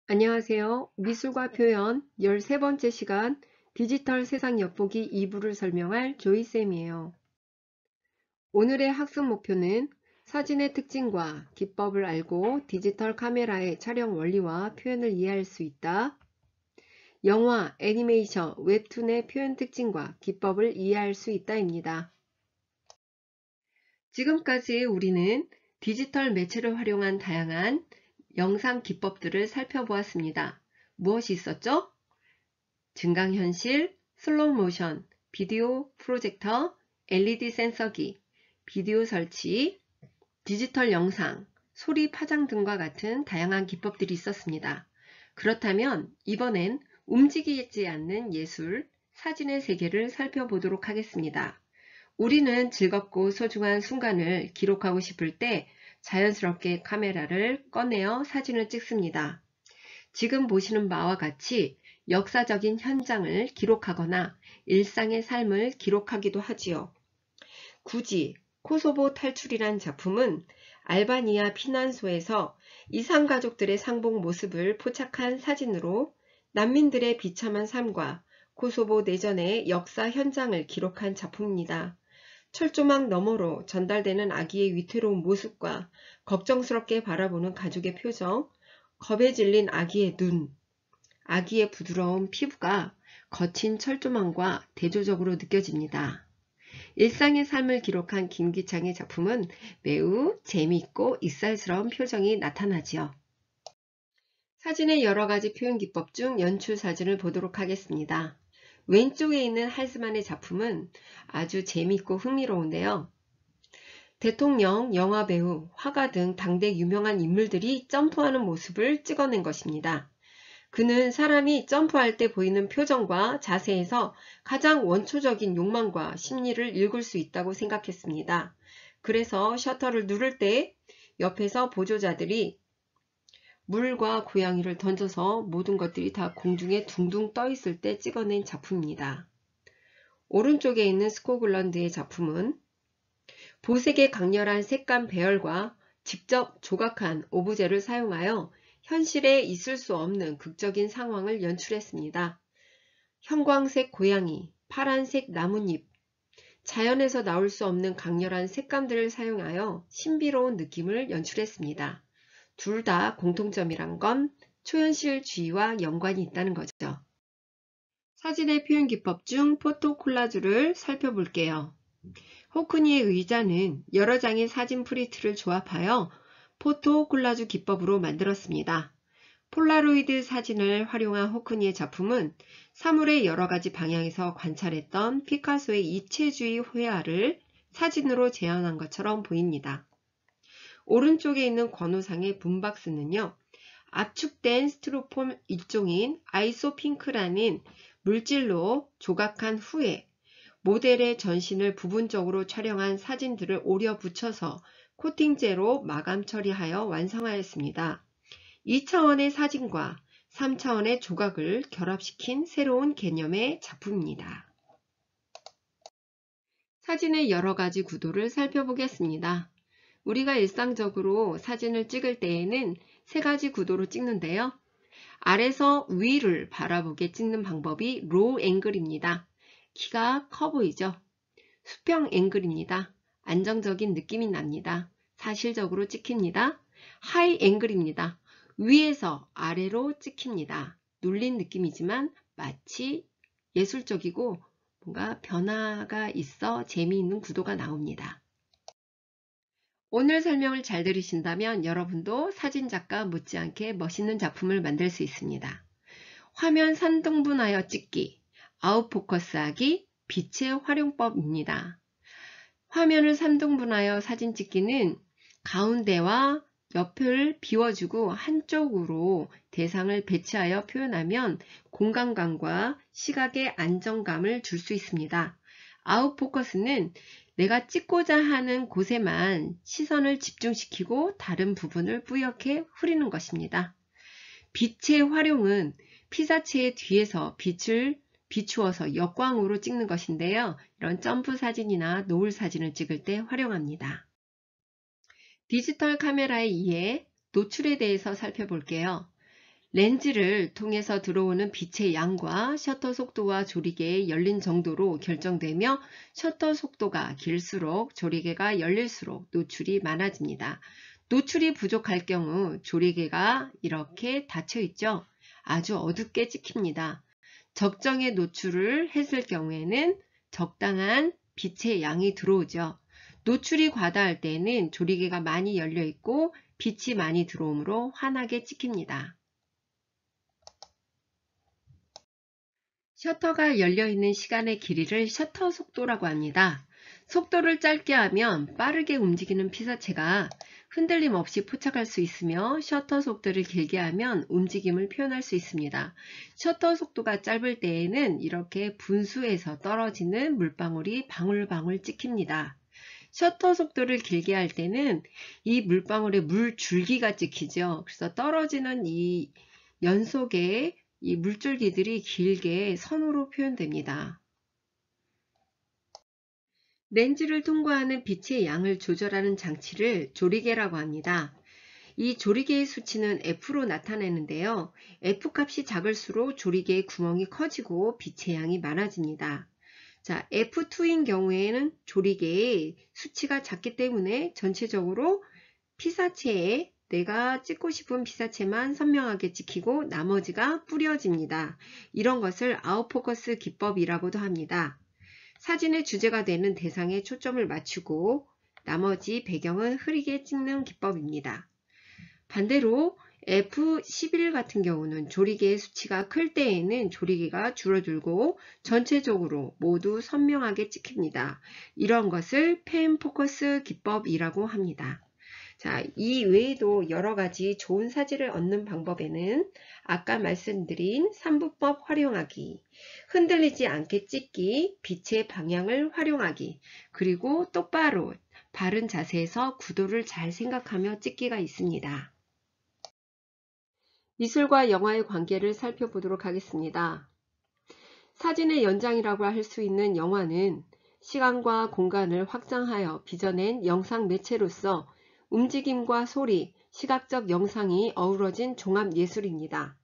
안녕하세요. 미술과 표현 13번째 시간 디지털 세상 엿보기 2부를 설명할 조이쌤이에요. 오늘의 학습 목표는 사진의 특징과 기법을 알고 디지털 카메라의 촬영 원리와 표현을 이해할 수 있다. 영화, 애니메이션, 웹툰의 표현 특징과 기법을 이해할 수 있다입니다. 지금까지 우리는 디지털 매체를 활용한 다양한 영상 기법들을 살펴보았습니다. 무엇이 있었죠? 증강현실, 슬로우 모션, 비디오 프로젝터, LED 센서기, 비디오 설치, 디지털 영상, 소리 파장 등과 같은 다양한 기법들이 있었습니다. 그렇다면 이번엔 움직이지 않는 예술, 사진의 세계를 살펴보도록 하겠습니다. 우리는 즐겁고 소중한 순간을 기록하고 싶을 때 자연스럽게 카메라를 꺼내어 사진을 찍습니다. 지금 보시는 바와 같이 역사적인 현장을 기록하거나 일상의 삶을 기록하기도 하지요. 굳이 코소보 탈출이란 작품은 알바니아 피난소에서 이산가족들의 상봉 모습을 포착한 사진으로 난민들의 비참한 삶과 코소보 내전의 역사 현장을 기록한 작품입니다. 철조망 너머로 전달되는 아기의 위태로운 모습과 걱정스럽게 바라보는 가족의 표정, 겁에 질린 아기의 눈, 아기의 부드러운 피부가 거친 철조망과 대조적으로 느껴집니다. 일상의 삶을 기록한 김기창의 작품은 매우 재미있고 익살스러운 표정이 나타나지요. 사진의 여러가지 표현 기법 중 연출 사진을 보도록 하겠습니다. 왼쪽에 있는 할스만의 작품은 아주 재미있고 흥미로운데요. 대통령, 영화배우, 화가 등 당대 유명한 인물들이 점프하는 모습을 찍어낸 것입니다. 그는 사람이 점프할 때 보이는 표정과 자세에서 가장 원초적인 욕망과 심리를 읽을 수 있다고 생각했습니다. 그래서 셔터를 누를 때 옆에서 보조자들이 물과 고양이를 던져서 모든 것들이 다 공중에 둥둥 떠 있을 때 찍어낸 작품입니다. 오른쪽에 있는 스코글런드의 작품은 보색의 강렬한 색감 배열과 직접 조각한 오브제를 사용하여 현실에 있을 수 없는 극적인 상황을 연출했습니다. 형광색 고양이, 파란색 나뭇잎, 자연에서 나올 수 없는 강렬한 색감들을 사용하여 신비로운 느낌을 연출했습니다. 둘 다 공통점이란 건 초현실주의와 연관이 있다는 거죠. 사진의 표현 기법 중 포토 콜라주를 살펴볼게요. 호크니의 의자는 여러 장의 사진 프린트를 조합하여 포토 콜라주 기법으로 만들었습니다. 폴라로이드 사진을 활용한 호크니의 작품은 사물의 여러 가지 방향에서 관찰했던 피카소의 입체주의 회화를 사진으로 재현한 것처럼 보입니다. 오른쪽에 있는 권오상의 분박스는요, 압축된 스티로폼 일종인 아이소핑크라는 물질로 조각한 후에 모델의 전신을 부분적으로 촬영한 사진들을 오려 붙여서 코팅제로 마감 처리하여 완성하였습니다. 2차원의 사진과 3차원의 조각을 결합시킨 새로운 개념의 작품입니다. 사진의 여러 가지 구도를 살펴보겠습니다. 우리가 일상적으로 사진을 찍을 때에는 세 가지 구도로 찍는데요. 아래서 위를 바라보게 찍는 방법이 로우 앵글입니다. 키가 커 보이죠? 수평 앵글입니다. 안정적인 느낌이 납니다. 사실적으로 찍힙니다. 하이 앵글입니다. 위에서 아래로 찍힙니다. 눌린 느낌이지만 마치 예술적이고 뭔가 변화가 있어 재미있는 구도가 나옵니다. 오늘 설명을 잘 들으신다면 여러분도 사진작가 못지않게 멋있는 작품을 만들 수 있습니다. 화면 3등분하여 찍기, 아웃포커스하기, 빛의 활용법입니다. 화면을 3등분하여 사진 찍기는 가운데와 옆을 비워주고 한쪽으로 대상을 배치하여 표현하면 공간감과 시각의 안정감을 줄 수 있습니다. 아웃포커스는 내가 찍고자 하는 곳에만 시선을 집중시키고 다른 부분을 뿌옇게 흐리는 것입니다. 빛의 활용은 피사체의 뒤에서 빛을 비추어서 역광으로 찍는 것인데요. 이런 점프 사진이나 노을 사진을 찍을 때 활용합니다. 디지털 카메라의 이해, 노출에 대해서 살펴볼게요. 렌즈를 통해서 들어오는 빛의 양과 셔터 속도와 조리개의 열린 정도로 결정되며 셔터 속도가 길수록 조리개가 열릴수록 노출이 많아집니다. 노출이 부족할 경우 조리개가 이렇게 닫혀 있죠. 아주 어둡게 찍힙니다. 적정의 노출을 했을 경우에는 적당한 빛의 양이 들어오죠. 노출이 과다할 때는 조리개가 많이 열려 있고 빛이 많이 들어오므로 환하게 찍힙니다. 셔터가 열려있는 시간의 길이를 셔터 속도라고 합니다. 속도를 짧게 하면 빠르게 움직이는 피사체가 흔들림 없이 포착할 수 있으며 셔터 속도를 길게 하면 움직임을 표현할 수 있습니다. 셔터 속도가 짧을 때에는 이렇게 분수에서 떨어지는 물방울이 방울방울 찍힙니다. 셔터 속도를 길게 할 때는 이 물방울에 물줄기가 찍히죠. 그래서 떨어지는 이 연속의 이 물줄기들이 길게 선으로 표현됩니다. 렌즈를 통과하는 빛의 양을 조절하는 장치를 조리개라고 합니다. 이 조리개의 수치는 F로 나타내는데요. F값이 작을수록 조리개의 구멍이 커지고 빛의 양이 많아집니다. 자, F2인 경우에는 조리개의 수치가 작기 때문에 전체적으로 피사체에 내가 찍고 싶은 피사체만 선명하게 찍히고 나머지가 뿌려집니다. 이런 것을 아웃포커스 기법이라고도 합니다. 사진의 주제가 되는 대상에 초점을 맞추고 나머지 배경은 흐리게 찍는 기법입니다. 반대로 F11 같은 경우는 조리개의 수치가 클 때에는 조리개가 줄어들고 전체적으로 모두 선명하게 찍힙니다. 이런 것을 펜 포커스 기법이라고 합니다. 자, 이 외에도 여러 가지 좋은 사진을 얻는 방법에는 아까 말씀드린 3부법 활용하기, 흔들리지 않게 찍기, 빛의 방향을 활용하기, 그리고 똑바로 바른 자세에서 구도를 잘 생각하며 찍기가 있습니다. 미술과 영화의 관계를 살펴보도록 하겠습니다. 사진의 연장이라고 할 수 있는 영화는 시간과 공간을 확장하여 빚어낸 영상 매체로서 움직임과 소리, 시각적 영상이 어우러진 종합예술입니다.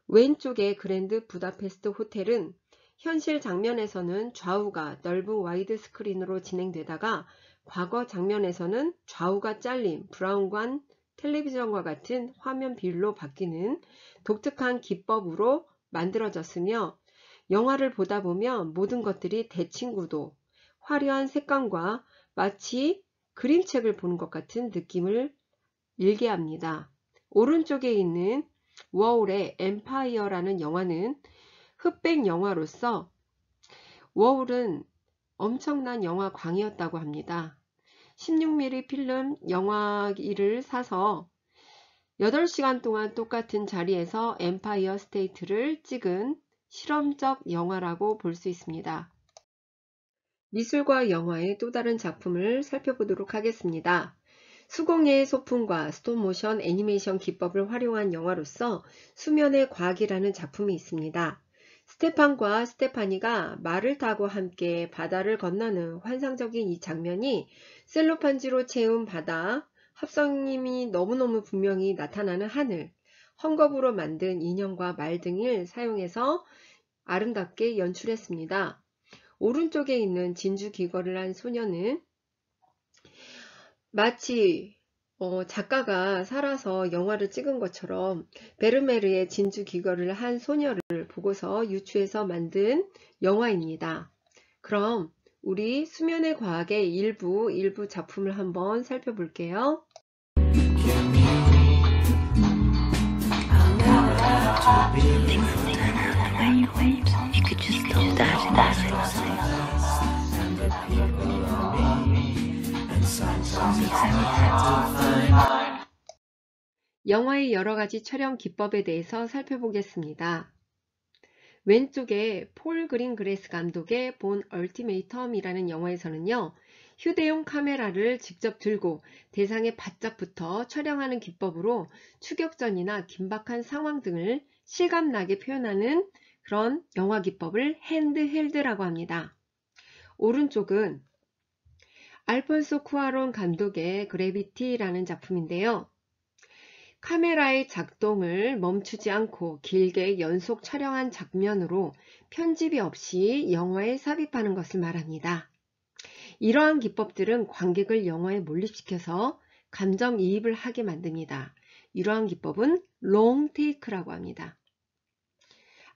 왼쪽의 그랜드 부다페스트 호텔은 현실 장면에서는 좌우가 넓은 와이드 스크린으로 진행되다가 과거 장면에서는 좌우가 잘린 브라운관 텔레비전과 같은 화면 비율로 바뀌는 독특한 기법으로 만들어졌으며 영화를 보다 보면 모든 것들이 대칭구도, 화려한 색감과 마치 그림책을 보는 것 같은 느낌을 일게 합니다. 오른쪽에 있는 워홀의 엠파이어라는 영화는 흑백 영화로서 워홀은 엄청난 영화광이었다고 합니다. 16mm 필름 영화기를 사서 8시간 동안 똑같은 자리에서 엠파이어 스테이트를 찍은 실험적 영화라고 볼 수 있습니다. 미술과 영화의 또 다른 작품을 살펴보도록 하겠습니다. 수공예의 소품과 스톱모션 애니메이션 기법을 활용한 영화로서 수면의 과학이라는 작품이 있습니다. 스테판과 스테파니가 말을 타고 함께 바다를 건너는 환상적인 이 장면이 셀로판지로 채운 바다, 합성임이 너무너무 분명히 나타나는 하늘, 헝겊으로 만든 인형과 말 등을 사용해서 아름답게 연출했습니다. 오른쪽에 있는 진주 귀걸이를 한 소녀는 마치 작가가 살아서 영화를 찍은 것처럼 베르메르의 진주 귀걸이를 한 소녀를 보고서 유추해서 만든 영화입니다. 그럼 우리 수면의 과학의 일부 작품을 한번 살펴볼게요. 영화의 여러가지 촬영 기법에 대해서 살펴보겠습니다. 왼쪽에 폴 그린그래스 감독의 본 얼티메이텀이라는 영화에서는요, 휴대용 카메라를 직접 들고 대상에 바짝 붙어 촬영하는 기법으로 추격전이나 긴박한 상황 등을 실감나게 표현하는 그런 영화 기법을 핸드헬드라고 합니다. 오른쪽은 알폰소 쿠아론 감독의 그래비티라는 작품인데요. 카메라의 작동을 멈추지 않고 길게 연속 촬영한 장면으로 편집이 없이 영화에 삽입하는 것을 말합니다. 이러한 기법들은 관객을 영화에 몰입시켜서 감정이입을 하게 만듭니다. 이러한 기법은 롱테이크라고 합니다.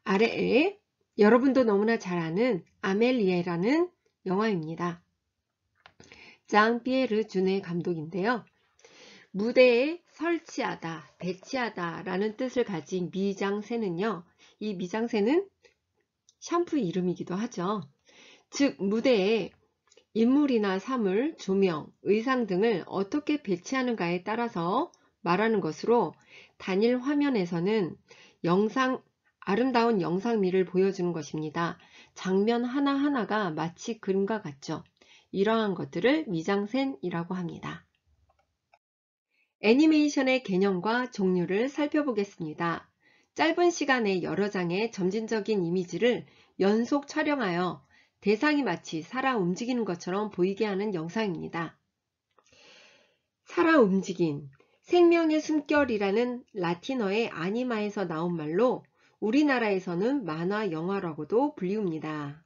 아래에 여러분도 너무나 잘 아는 아멜리에라는 영화입니다. 장 피에르 주네 감독인데요. 무대에 설치하다, 배치하다 라는 뜻을 가진 미장센은요. 이 미장센은 샴푸 이름이기도 하죠. 즉 무대에 인물이나 사물, 조명, 의상 등을 어떻게 배치하는가에 따라서 말하는 것으로 단일 화면에서는 아름다운 영상미를 보여주는 것입니다. 장면 하나하나가 마치 그림과 같죠. 이러한 것들을 미장센이라고 합니다. 애니메이션의 개념과 종류를 살펴보겠습니다. 짧은 시간에 여러 장의 점진적인 이미지를 연속 촬영하여 대상이 마치 살아 움직이는 것처럼 보이게 하는 영상입니다. 살아 움직인, 생명의 숨결이라는 라틴어의 아니마에서 나온 말로 우리나라에서는 만화 영화라고도 불리웁니다.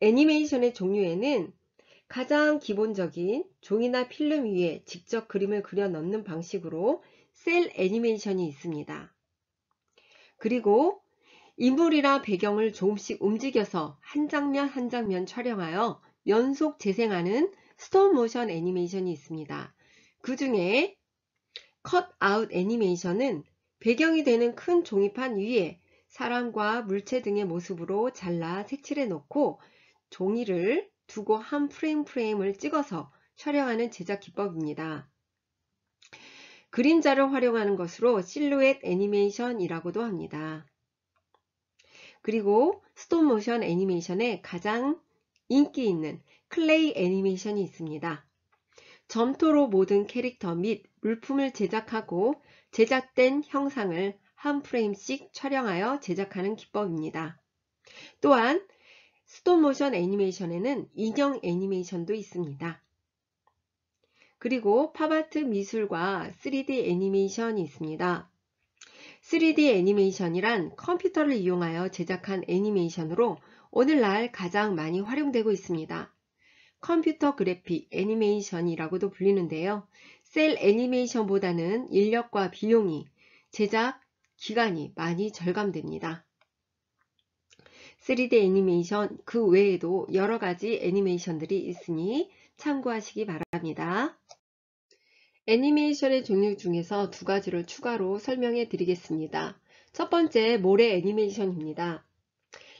애니메이션의 종류에는 가장 기본적인 종이나 필름 위에 직접 그림을 그려 넣는 방식으로 셀 애니메이션이 있습니다. 그리고 인물이나 배경을 조금씩 움직여서 한 장면 한 장면 촬영하여 연속 재생하는 스톱 모션 애니메이션이 있습니다. 그 중에 컷아웃 애니메이션은 배경이 되는 큰 종이판 위에 사람과 물체 등의 모습으로 잘라 색칠해 놓고 종이를 두고 한 프레임을 찍어서 촬영하는 제작 기법입니다. 그림자를 활용하는 것으로 실루엣 애니메이션이라고도 합니다. 그리고 스톱 모션 애니메이션에 가장 인기 있는 클레이 애니메이션이 있습니다. 점토로 모든 캐릭터 및 물품을 제작하고 제작된 형상을 한 프레임씩 촬영하여 제작하는 기법입니다. 또한 스톱 모션 애니메이션에는 인형 애니메이션도 있습니다. 그리고 팝아트 미술과 3D 애니메이션이 있습니다. 3D 애니메이션이란 컴퓨터를 이용하여 제작한 애니메이션으로 오늘날 가장 많이 활용되고 있습니다. 컴퓨터 그래픽 애니메이션이라고도 불리는데요. 셀 애니메이션보다는 인력과 비용이, 제작 기간이 많이 절감됩니다. 3D 애니메이션 그 외에도 여러 가지 애니메이션들이 있으니 참고하시기 바랍니다. 애니메이션의 종류 중에서 두 가지를 추가로 설명해 드리겠습니다. 첫 번째, 모래 애니메이션입니다.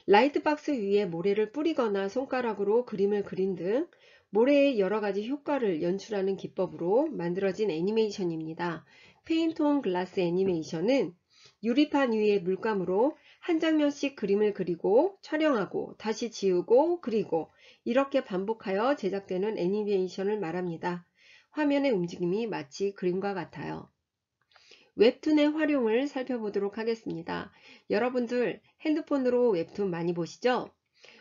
라이트박스 위에 모래를 뿌리거나 손가락으로 그림을 그린 등 모래의 여러 가지 효과를 연출하는 기법으로 만들어진 애니메이션입니다. 페인트 온 글라스 애니메이션은 유리판 위에 물감으로 한 장면씩 그림을 그리고 촬영하고 다시 지우고 그리고 이렇게 반복하여 제작되는 애니메이션을 말합니다. 화면의 움직임이 마치 그림과 같아요. 웹툰의 활용을 살펴보도록 하겠습니다. 여러분들 핸드폰으로 웹툰 많이 보시죠?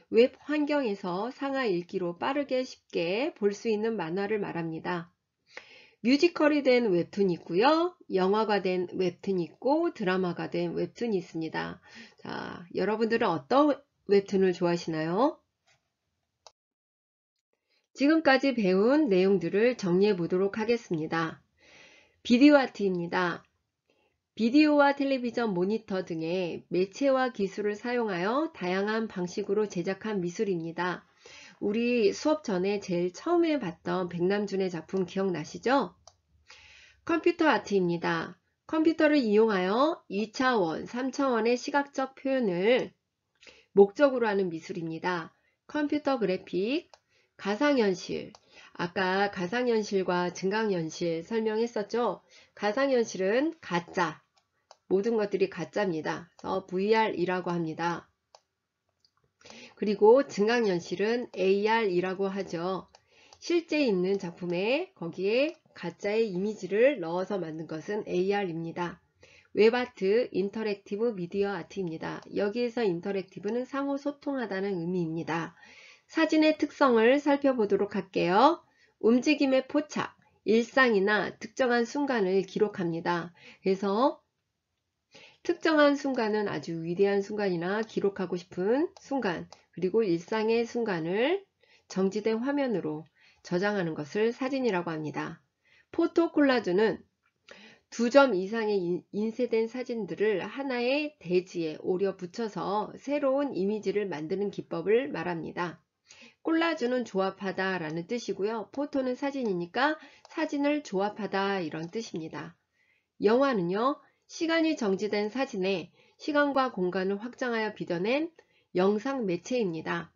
웹 환경에서 상하 읽기로 빠르게 쉽게 볼 수 있는 만화를 말합니다. 뮤지컬이 된 웹툰이 있고요. 영화가 된 웹툰이 있고 드라마가 된 웹툰이 있습니다. 자, 여러분들은 어떤 웹툰을 좋아하시나요? 지금까지 배운 내용들을 정리해 보도록 하겠습니다. 비디오 아트입니다. 비디오와 텔레비전 모니터 등의 매체와 기술을 사용하여 다양한 방식으로 제작한 미술입니다. 우리 수업 전에 제일 처음에 봤던 백남준의 작품 기억나시죠? 컴퓨터 아트입니다. 컴퓨터를 이용하여 2차원, 3차원의 시각적 표현을 목적으로 하는 미술입니다. 컴퓨터 그래픽, 가상현실, 아까 가상현실과 증강현실 설명했었죠? 가상현실은 가짜, 모든 것들이 가짜입니다. 그래서 VR이라고 합니다. 그리고 증강현실은 AR이라고 하죠. 실제 있는 작품에 거기에 가짜의 이미지를 넣어서 만든 것은 AR입니다. 웹아트, 인터랙티브 미디어 아트입니다. 여기에서 인터랙티브는 상호 소통하다는 의미입니다. 사진의 특성을 살펴보도록 할게요. 움직임의 포착, 일상이나 특정한 순간을 기록합니다. 그래서 특정한 순간은 아주 위대한 순간이나 기록하고 싶은 순간, 그리고 일상의 순간을 정지된 화면으로 저장하는 것을 사진이라고 합니다. 포토 콜라주는 2점 이상의 인쇄된 사진들을 하나의 대지에 오려 붙여서 새로운 이미지를 만드는 기법을 말합니다. 콜라주는 조합하다 라는 뜻이고요. 포토는 사진이니까 사진을 조합하다 이런 뜻입니다. 영화는요, 시간이 정지된 사진에 시간과 공간을 확장하여 빚어낸 영상 매체입니다.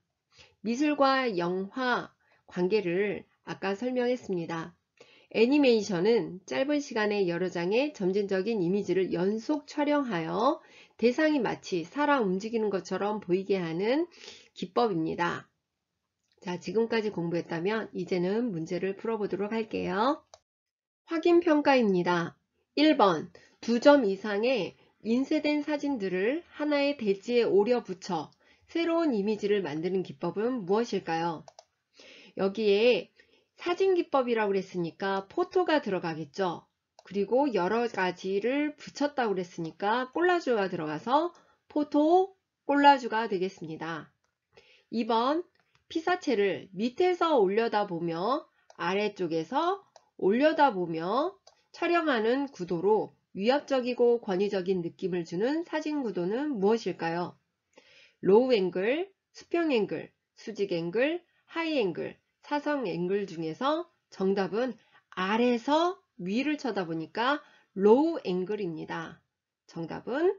미술과 영화 관계를 아까 설명했습니다. 애니메이션은 짧은 시간에 여러 장의 점진적인 이미지를 연속 촬영하여 대상이 마치 사람 움직이는 것처럼 보이게 하는 기법입니다. 자, 지금까지 공부했다면 이제는 문제를 풀어보도록 할게요. 확인평가입니다. 1번, 2점 이상의 인쇄된 사진들을 하나의 대지에 오려 붙여 새로운 이미지를 만드는 기법은 무엇일까요? 여기에 사진 기법이라고 그랬으니까 포토가 들어가겠죠. 그리고 여러 가지를 붙였다고 그랬으니까 콜라주가 들어가서 포토 콜라주가 되겠습니다. 2번, 피사체를 밑에서 올려다보며 아래쪽에서 올려다보며 촬영하는 구도로 위압적이고 권위적인 느낌을 주는 사진 구도는 무엇일까요? 로우 앵글, 수평 앵글, 수직 앵글, 하이 앵글, 사성 앵글 중에서 정답은 아래에서 위를 쳐다보니까 로우 앵글입니다. 정답은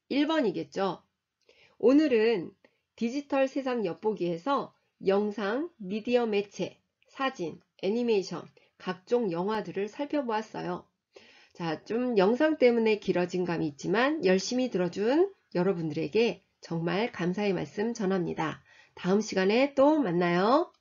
1번이겠죠. 오늘은 디지털 세상 엿보기에서 영상, 미디어 매체, 사진, 애니메이션, 각종 영화들을 살펴보았어요. 자, 좀 영상 때문에 길어진 감이 있지만 열심히 들어준 여러분들에게 정말 감사의 말씀 전합니다. 다음 시간에 또 만나요.